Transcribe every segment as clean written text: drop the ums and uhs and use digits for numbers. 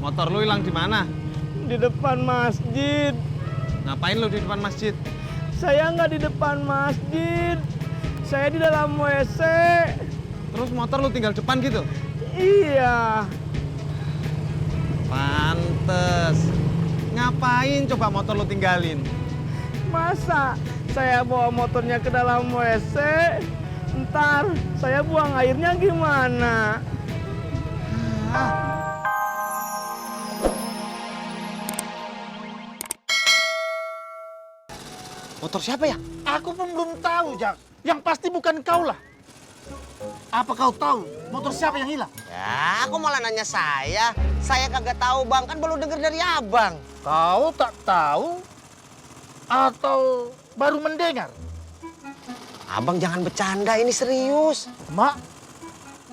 Motor lu hilang di mana? Di depan masjid. Ngapain lu di depan masjid? Saya nggak di depan masjid. Saya di dalam WC. Terus motor lu tinggal depan gitu? Iya. Pantes. Ngapain coba motor lu tinggalin? Masa saya bawa motornya ke dalam WC, ntar saya buang airnya gimana? Motor siapa ya? Aku pun belum tahu, Jak. Yang pasti bukan kau lah. Apa kau tahu motor siapa yang hilang? Ya, aku malah nanya saya. Saya kagak tahu, Bang. Kan baru denger dari abang. Kau tak tahu atau baru mendengar? Abang jangan bercanda, ini serius. Mak,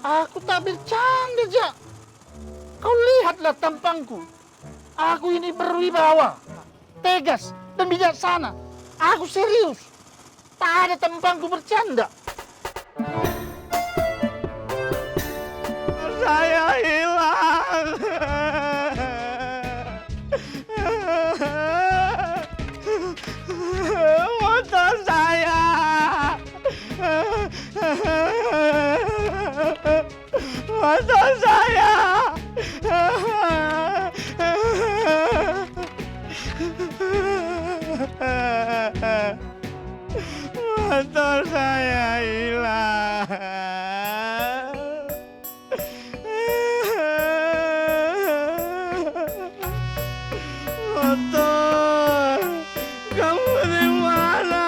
aku tak bercanda, Jak. Kau lihatlah tampangku. Aku ini berwibawa, tegas, dan bijaksana. Aku serius. Tak ada tampangku bercanda. Saya hilang. Motor saya. Motor saya. Motor saya hilang. Motor, kamu di mana?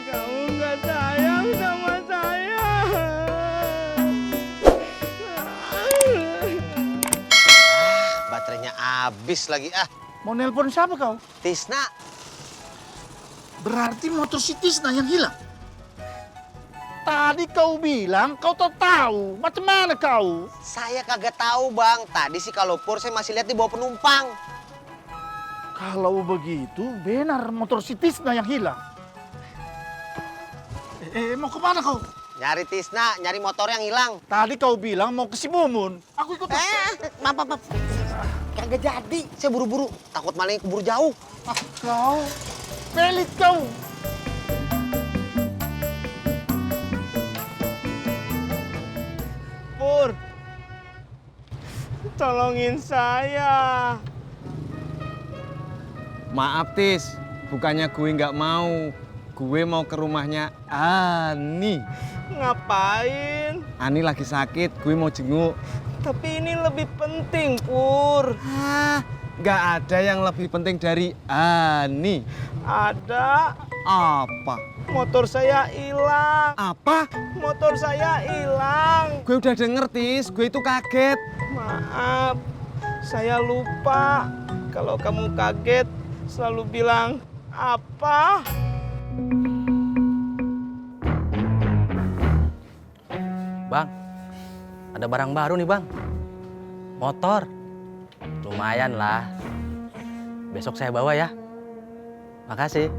Kamu nggak sayang sama saya. Baterainya habis lagi. Mau nelpon siapa kau? Tisna. Berarti motor si Tisna yang hilang. Tadi kau bilang kau tak tahu. Macam mana kau? Saya kagak tahu, Bang. Tadi sih kalau pur saya masih lihat di bawah penumpang. Kalau begitu, benar motor si Tisna yang hilang. Mau kemana kau? Nyari Tisna, nyari motor yang hilang. Tadi kau bilang mau ke si Mumun. Aku ikut. Maaf. Kagak jadi. Saya buru-buru. Takut malingnya keburu jauh. Kau, pelit kau. Pur, tolongin saya. Maaf Tis, bukannya gue nggak mau. Gue mau ke rumahnya Ani. Ngapain? Ani lagi sakit, gue mau jenguk. Tapi ini lebih penting, Pur. Nggak ada yang lebih penting dari Ani. Ada. Apa? Motor saya hilang. Apa? Motor saya hilang. Gue udah denger Tis, gue itu kaget. Maaf, saya lupa. Kalau kamu kaget, selalu bilang apa? Bang, ada barang baru nih bang. Motor. Lumayan lah. Besok saya bawa ya. Makasih.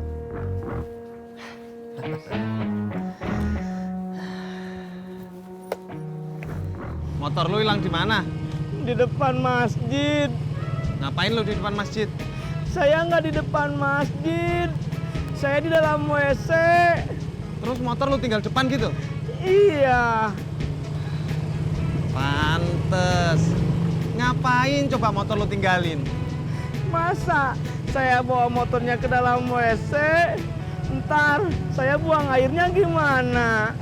Motor lu hilang di mana? Di depan masjid. Ngapain lu di depan masjid? Saya nggak di depan masjid. Saya di dalam WC. Terus motor lu tinggal depan gitu? Iya. Pantes. Ngapain coba motor lu tinggalin? Masa saya bawa motornya ke dalam WC, ntar saya buang airnya gimana?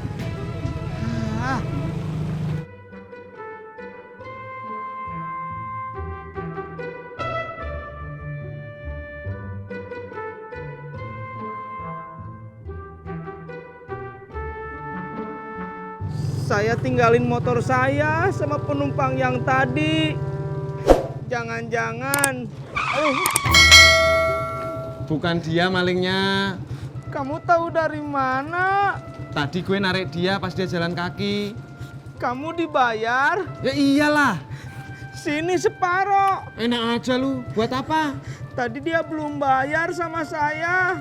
Saya tinggalin motor saya sama penumpang yang tadi. Jangan-jangan. Bukan dia malingnya. Kamu tahu dari mana? Tadi gue narik dia pas dia jalan kaki. Kamu dibayar? Ya iyalah. Sini separoh. Enak aja lu. Buat apa? Tadi dia belum bayar sama saya.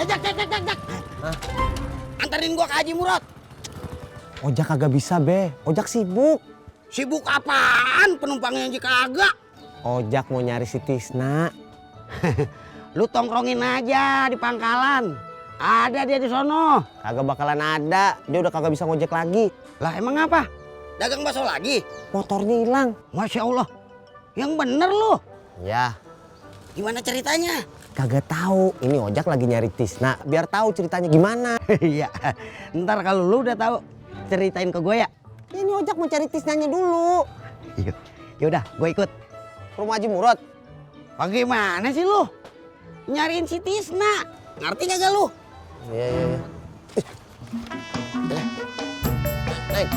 Jak. Anterin gua ke Haji Murad. Ojak kagak bisa, Be. Ojak sibuk. Sibuk apaan? Penumpangnya aja kagak. Ojak mau nyari si Tisna. Lu tongkrongin aja di pangkalan. Ada dia di sono. Kagak bakalan ada. Dia udah kagak bisa ngojek lagi. Lah emang apa? Dagang bakso lagi? Motornya hilang. Masya Allah. Yang bener lu. Ya, Gimana ceritanya? kagak tahu. Ini Ojak lagi nyari Tisna. Biar tahu ceritanya gimana. Iya. Ntar kalau lu udah tahu ceritain ke gue ya. Ini Ojak mau cari Tisnanya dulu. Yaudah, gue ikut. Rumah Haji Murad. Bagaimana sih lu? Nyariin si Tisna. Ngerti kagak lu? Iya, iya, iya. Naik.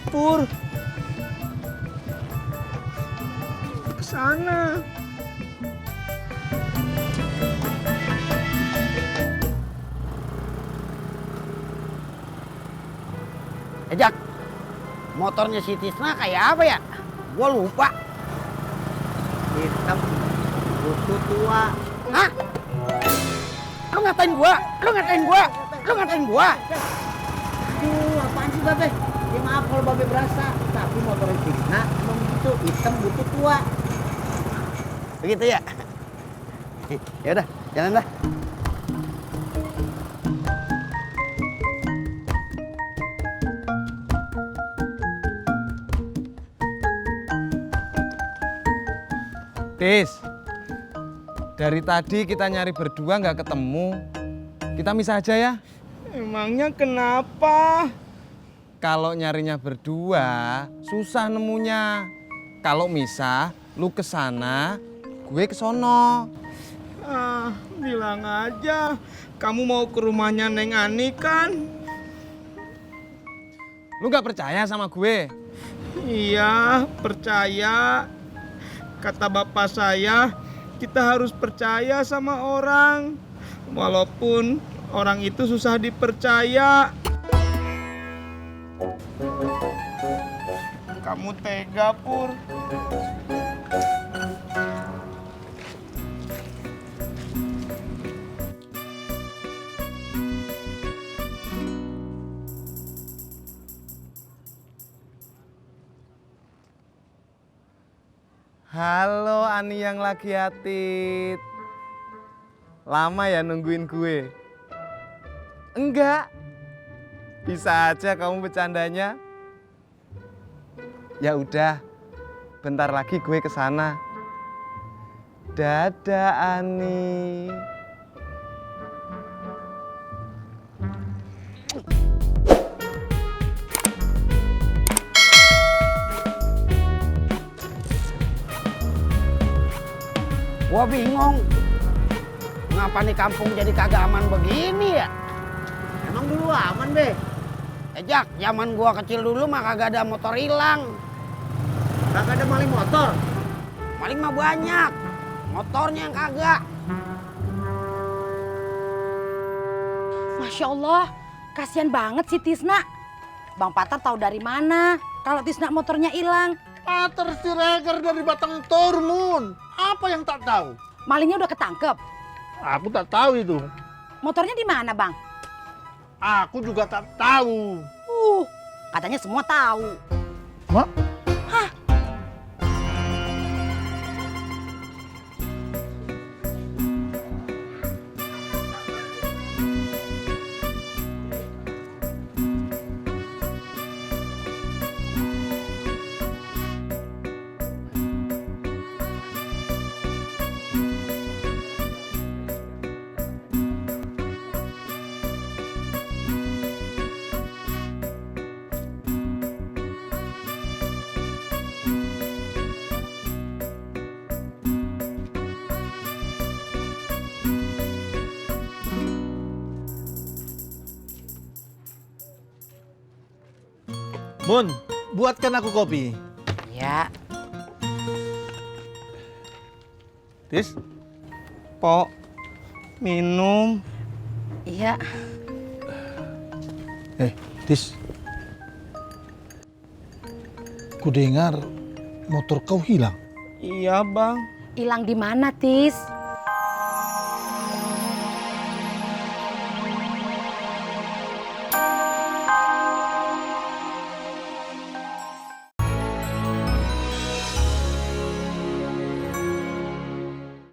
Pur. Ke sana. Jak, motornya si Tisna kayak apa ya? Gua lupa. Hitam, butuh tua. Hah? Lu ngatain gua? Lu ngatain gua? Lu ngatain gua? Aduh, apaan sih Babe? Ya maaf kalau Babe berasa. Tapi motor Tisna emang gitu, hitam butuh tua. Begitu ya? Ya udah, jalan dah. Tis, dari tadi kita nyari berdua nggak ketemu. Kita misah aja ya. Emangnya kenapa? Kalau nyarinya berdua, susah nemunya. Kalau misah, lu ke sana, gue ke sono. Ah, bilang aja. Kamu mau ke rumahnya Neng Ani kan? Lu nggak percaya sama gue? Iya, percaya. Kata bapak saya, kita harus percaya sama orang. Walaupun orang itu susah dipercaya. Kamu tega, Pur. Halo Ani yang lagi atit. Lama ya nungguin gue? Enggak. Bisa aja kamu bercandanya. Ya udah, bentar lagi gue ke sana. Dadah Ani. Gua bingung. Ngapa nih kampung jadi kagak aman begini ya? Emang dulu aman, Be? Jak, zaman gua kecil dulu mah kagak ada motor hilang. Kagak ada maling motor. Maling mah banyak. Motornya yang kagak. Masya Allah, kasihan banget si Tisna. Bang Patar tahu dari mana kalau Tisna motornya hilang? Pater Siregar dari Batang Tormun. Apa yang tak tahu? Malingnya udah ketangkep. Aku tak tahu itu. Motornya di mana, Bang? Aku juga tak tahu. Katanya semua tahu. Mak? Mun, buatkan aku kopi. Ya, Tis, Pok, minum. iya. Tis. Ku dengar motor kau hilang. Iya bang. Hilang di mana, Tis?